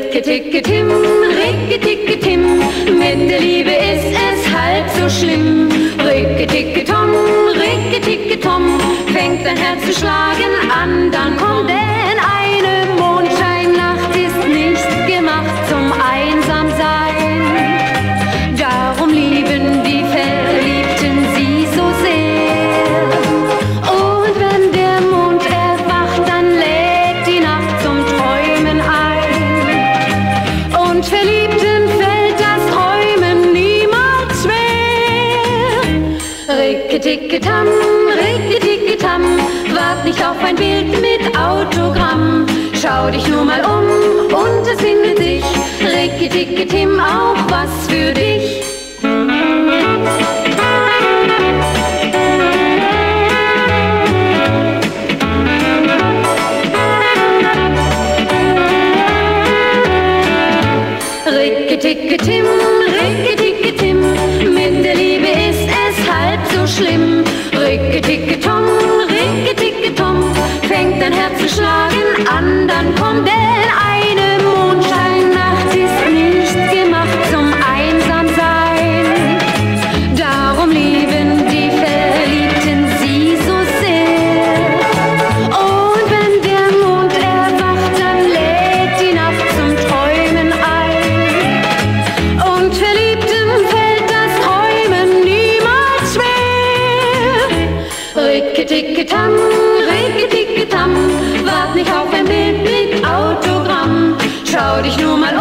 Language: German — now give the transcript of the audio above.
Ricke-Ticke-Tim, Ricke-Ticke-Tim, mit der Liebe ist es halb so schlimm. Ricke-Ticke-Tom, Ricke-Ticke-Tom, fängt dein Herz zu schlagen an, dann kommt denn eine Mondscheinnacht, ist nicht gemacht zum Einsamsein. Darum lieben die Verliebten sie so sehr. Und wenn der Mond erwacht, dann lädt die Nacht zum Träumen ein. Und Verliebten fällt das Träumen niemals schwer. Ricke-Ticke-Tam, Ricke-Ticke-Tam, wart nicht auf ein Bild mit Autogramm. Schau dich nur mal um und es findet sich Ricke-Ticke-Tim auch was für dich. Ricke-Ticke-Tim, Ricke-Ticke-Tim, mit der Liebe ist es halb so schlimm. Ricke-Ticke-Tom, Ricke-Ticke-Tom, fängt dein Herz zu schlagen an, dann kommt denn eine Mondscheinnacht, ist nicht gemacht zum Einsamsein. Darum lieben die Verliebten sie so sehr. Und wenn der Mond erwacht, dann lädt die Nacht zum Träumen ein. Und Verliebten fällt das Träumen niemals schwer. Ricke-Ticke-Tam, Ricke-Ticke-Tam, wart nicht auf ein Bild mit Autogramm. Schau dich nur mal